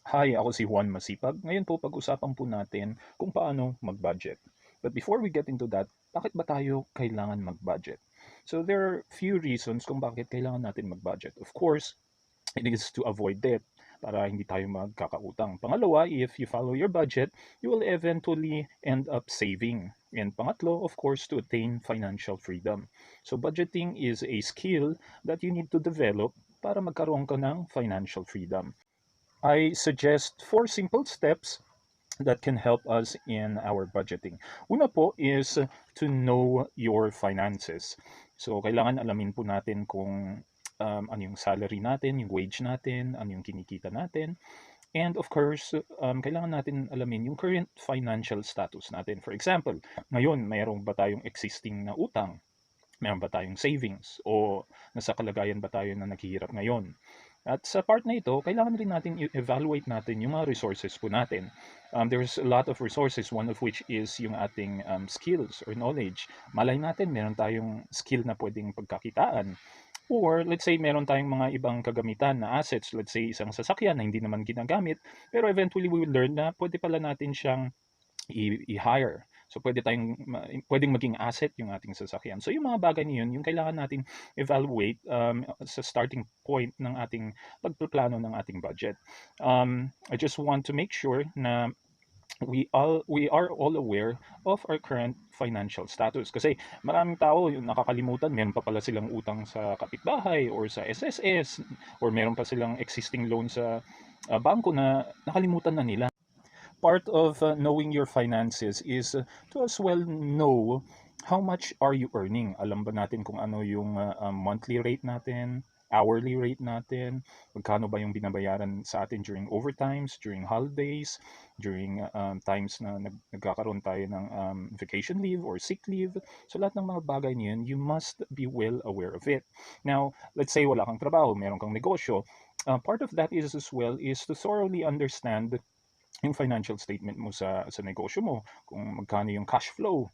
Hi, ako si Juan Masipag. Ngayon po pag-usapan po natin kung paano mag-budget. But before we get into that, bakit ba tayo kailangan mag-budget? So there are few reasons kung bakit kailangan natin mag-budget. Of course, it is to avoid debt para hindi tayo magkakautang. Pangalawa, if you follow your budget, you will eventually end up saving. And pangatlo, of course, to attain financial freedom. So budgeting is a skill that you need to develop para magkaroon ka ng financial freedom. I suggest four simple steps that can help us in our budgeting. Una po is to know your finances. So, kailangan alamin po natin kung ano yung salary natin, yung wage natin, ano yung kinikita natin. And of course, kailangan natin alamin yung current financial status natin. For example, ngayon, mayroon ba tayong existing na utang? Meron ba tayong savings? O nasa kalagayan ba tayo na naghihirap ngayon? At sa part na ito, kailangan rin natin evaluate natin yung mga resources po natin. There's a lot of resources, one of which is yung ating skills or knowledge. Malay natin, meron tayong skill na pwedeng pagkakitaan. Or let's say meron tayong mga ibang kagamitan na assets, let's say isang sasakyan na hindi naman ginagamit, pero eventually we will learn na pwede pala natin siyang i-hire. So pwedeng maging asset yung ating sasakyan. So yung mga bagay na yun, yung kailangan nating evaluate sa starting point ng ating pagpaplano ng ating budget. I just want to make sure na we are all aware of our current financial status kasi maraming tao yung nakakalimutan, meron pa pala silang utang sa kapitbahay or sa SSS, or meron pa silang existing loan sa bangko na nakalimutan na nila. Part of knowing your finances is to as well know how much are you earning. Alam ba natin kung ano yung monthly rate natin, hourly rate natin, magkano ba yung binabayaran sa atin during overtimes, during holidays, during times na nagkakaroon tayo ng vacation leave or sick leave. So lahat ng mga bagay niyan, you must be well aware of it. Now, let's say wala kang trabaho, meron kang negosyo. Part of that is as well is to thoroughly understand yung financial statement mo sa negosyo mo, kung magkano yung cash flow,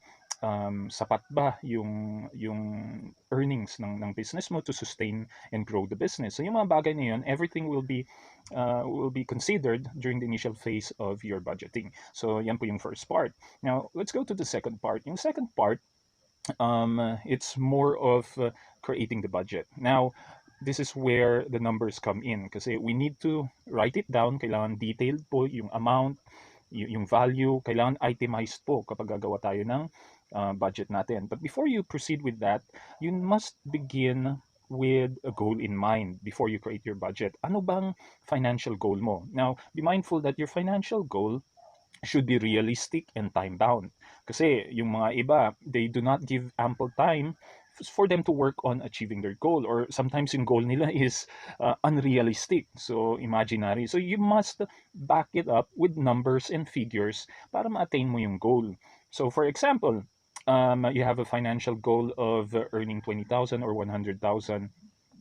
sapat ba yung earnings ng business mo to sustain and grow the business. So yung mga bagay na yun, everything will be considered during the initial phase of your budgeting. So yan po yung first part. Now, let's go to the second part. Yung second part, it's more of creating the budget. Now, this is where the numbers come in kasi we need to write it down. Kailangan detailed po yung amount, yung value. Kailangan itemized po kapag gagawa tayo ng budget natin. But before you proceed with that, you must begin with a goal in mind before you create your budget. Ano bang financial goal mo? Now, be mindful that your financial goal should be realistic and time bound. Kasi yung mga iba, they do not give ample time for them to work on achieving their goal, or sometimes yung goal nila is unrealistic, so imaginary. So you must back it up with numbers and figures para ma-attain mo yung goal. So for example, you have a financial goal of earning 20,000 or 100,000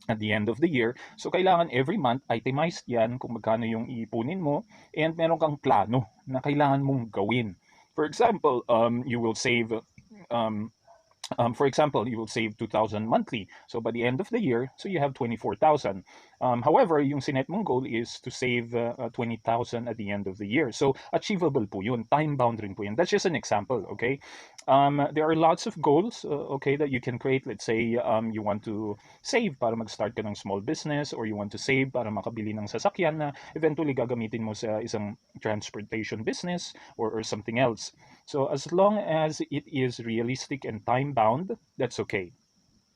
at the end of the year. So, kailangan every month, itemized yan kung magkano yung iipunin mo, and meron kang plano na kailangan mong gawin. For example, for example, you will save 2,000 monthly. So by the end of the year, so you have 24,000. However, yung sinet mong goal is to save 20,000 at the end of the year. So achievable po yun. Time bound rin po yun. That's just an example, okay? There are lots of goals, okay, that you can create. Let's say you want to save para mag-start ka ng small business, or you want to save para makabili ng sasakyan na eventually gagamitin mo sa isang transportation business, or something else. So as long as it is realistic and time bound, that's okay.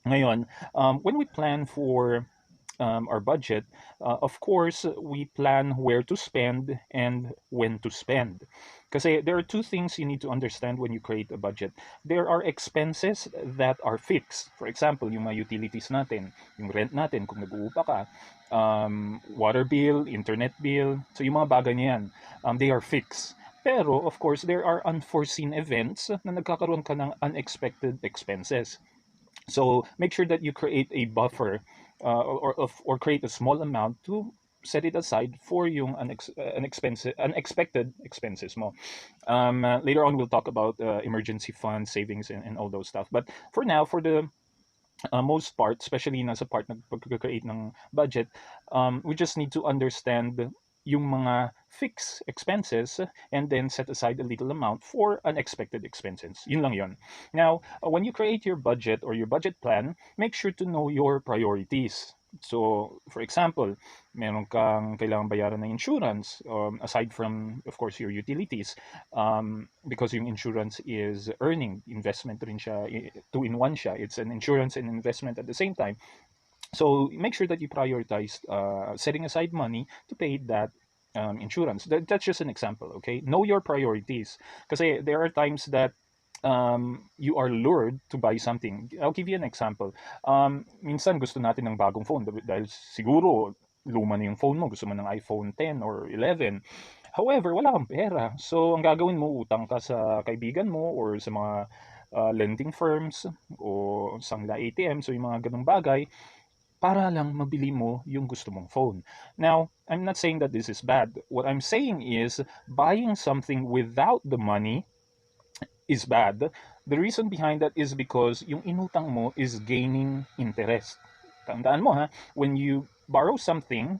Ngayon, when we plan for our budget, of course, we plan where to spend and when to spend. Kasi there are two things you need to understand when you create a budget. There are expenses that are fixed. For example, yung mga utilities natin, yung rent natin kung nag-uupa ka, water bill, internet bill. So yung mga bagay na yan, they are fixed. Pero of course, there are unforeseen events na nagkakaroon ka ng unexpected expenses. So make sure that you create a buffer, or create a small amount to set it aside for yung unexpected expenses mo. Later on, we'll talk about emergency funds, savings, and all those stuff. But for now, for the most part, especially na sa part na pag-create ng budget, we just need to understand yung mga fix expenses and then set aside a little amount for unexpected expenses. Yun lang yun. Now, when you create your budget or your budget plan, make sure to know your priorities. So, for example, meron kang kailangang bayaran ng insurance, aside from, of course, your utilities, because yung insurance is earning, investment rin siya, two-in-one siya. It's an insurance and investment at the same time. So make sure that you prioritize setting aside money to pay that insurance. That's just an example, okay? Know your priorities. Kasi there are times that you are lured to buy something. I'll give you an example. Minsan gusto natin ng bagong phone dahil siguro luma na yung phone mo, gusto mo ng iPhone 10 or 11. However, wala kang pera. So, ang gagawin mo, utang ka sa kaibigan mo or sa mga lending firms o sangla ATM, so yung mga ganong bagay, para lang mabili mo yung gusto mong phone. Now, I'm not saying that this is bad. What I'm saying is buying something without the money is bad. The reason behind that is because yung inutang mo is gaining interest. Tandaan mo ha, when you borrow something,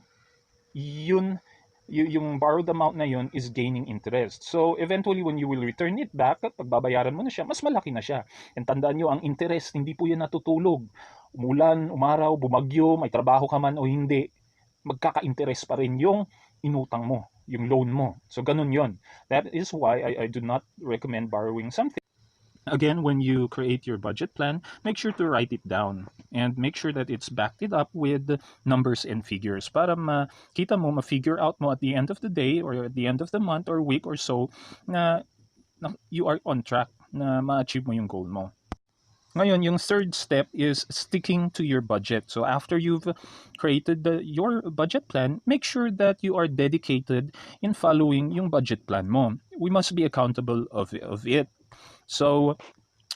yun yung borrowed amount na yun is gaining interest. So eventually when you will return it back, at pagbabayaran mo na siya, mas malaki na siya. And tandaan nyo, ang interest, hindi po yan natutulog. Umulan, umaraw, bumagyo, may trabaho ka man o hindi, magkaka-interest pa rin yung inutang mo, yung loan mo. So ganun yon. That is why I do not recommend borrowing something. Again, when you create your budget plan, make sure to write it down and make sure that it's backed it up with numbers and figures para makita mo, ma-figure out mo at the end of the day or at the end of the month or week or so na you are on track na ma-achieve mo yung goal mo. Ngayon, yung third step is sticking to your budget. So after you've created your budget plan, make sure that you are dedicated in following yung budget plan mo. We must be accountable of it. So,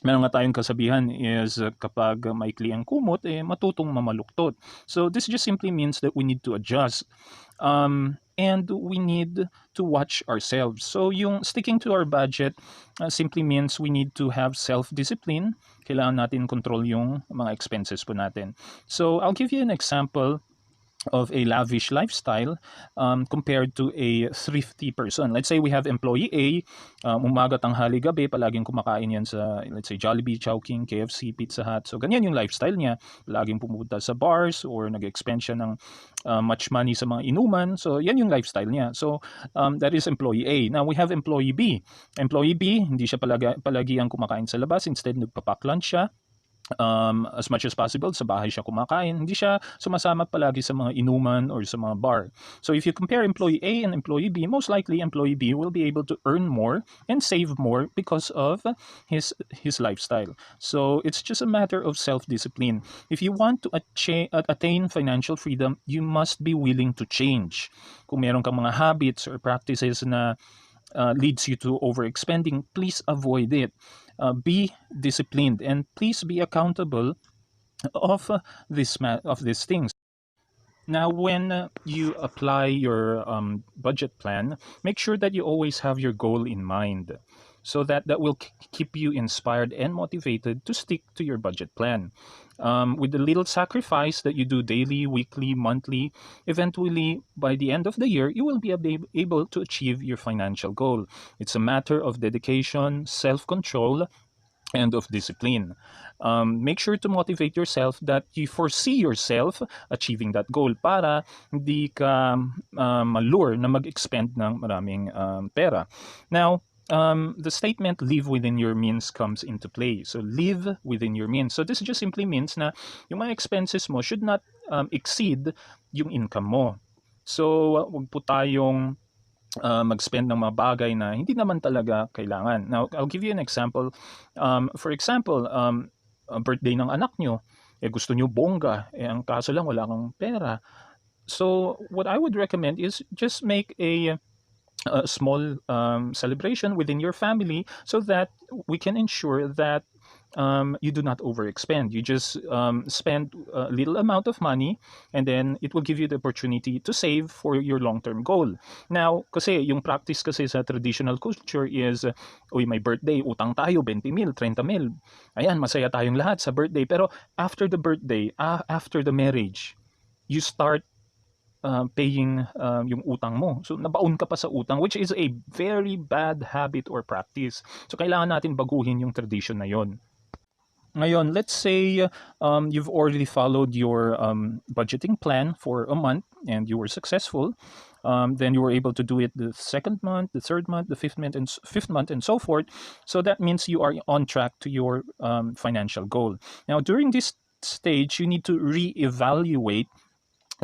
meron nga tayong kasabihan is kapag maikli ang kumot, matutong mamaluktot. So this just simply means that we need to adjust. And we need to watch ourselves. So yung sticking to our budget simply means we need to have self-discipline. Kailangan natin control yung mga expenses po natin. So I'll give you an example of a lavish lifestyle compared to a thrifty person. Let's say we have employee A, umaga, tanghali, gabi, palaging kumakain yan sa, let's say, Jollibee, Chowking, KFC, Pizza Hut. So, ganyan yung lifestyle niya. Palaging pumunta sa bars or nag-expend siya ng much money sa mga inuman. So, yan yung lifestyle niya. So, that is employee A. Now, we have employee B. Employee B, hindi siya palagi ang kumakain sa labas. Instead, nagpapack lunch siya. As much as possible sa bahay siya kumakain, hindi siya sumasama palagi sa mga inuman or sa mga bar. So if you compare employee A and employee B, most likely employee B will be able to earn more and save more because of his lifestyle. So it's just a matter of self-discipline. If you want to attain financial freedom, you must be willing to change. Kung meron kang mga habits or practices na leads you to overexpending, please avoid it. Be disciplined and please be accountable of these things. Now, when you apply your budget plan, make sure that you always have your goal in mind, so that will keep you inspired and motivated to stick to your budget plan. With the little sacrifice that you do daily, weekly, monthly, eventually by the end of the year, you will be able to achieve your financial goal. It's a matter of dedication, self-control, and of discipline. Make sure to motivate yourself that you foresee yourself achieving that goal para hindi ka malure na mag-expend ng maraming pera. Now, the statement live within your means comes into play. So live within your means. So this just simply means na yung mga expenses mo should not exceed yung income mo. So wag po tayong mag-spend ng mga bagay na hindi naman talaga kailangan. Now, I'll give you an example. For example, birthday ng anak nyo, gusto nyo bongga, ang kaso lang wala kang pera. So what I would recommend is just make a small celebration within your family so that we can ensure that you do not overexpend. You just spend a little amount of money and then it will give you the opportunity to save for your long-term goal. Now, kasi yung practice kasi sa traditional culture is, uy, may birthday, utang tayo, 20 mil, 30 mil. Ayan, masaya tayong lahat sa birthday. Pero after the birthday, after the marriage, you start paying yung utang mo. So nabaon ka pa sa utang, which is a very bad habit or practice. So kailangan natin baguhin yung tradition na yon. Ngayon, let's say you've already followed your budgeting plan for a month and you were successful. Then you were able to do it the second month, the third month, the fifth month, and so forth. So that means you are on track to your financial goal. Now, during this stage, you need to reevaluate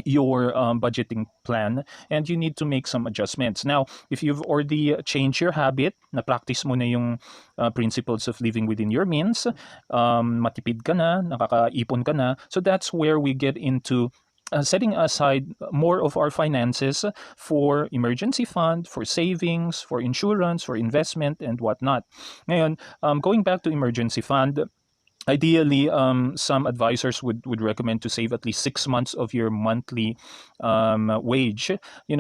your budgeting plan, and you need to make some adjustments. Now, if you've already changed your habit, na-practice mo na yung principles of living within your means, matipid ka na, nakakaipon ka na, so that's where we get into setting aside more of our finances for emergency fund, for savings, for insurance, for investment, and whatnot. Ngayon, going back to emergency fund, ideally, some advisors would recommend to save at least 6 months of your monthly wage,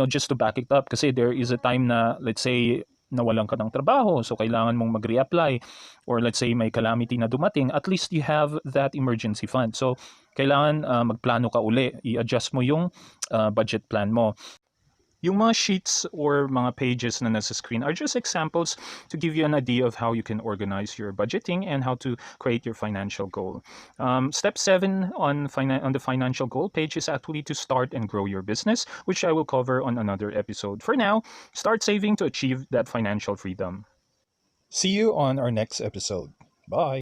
just to back it up. Kasi there is a time na, let's say, nawalan ka ng trabaho, so kailangan mong mag-reapply, or let's say may calamity na dumating, at least you have that emergency fund. So, kailangan magplano ka uli, i-adjust mo yung budget plan mo. Yung mga sheets or mga pages na nasa screen are just examples to give you an idea of how you can organize your budgeting and how to create your financial goal. Step 7 on the financial goal page is actually to start and grow your business, which I will cover on another episode. For now, start saving to achieve that financial freedom. See you on our next episode. Bye.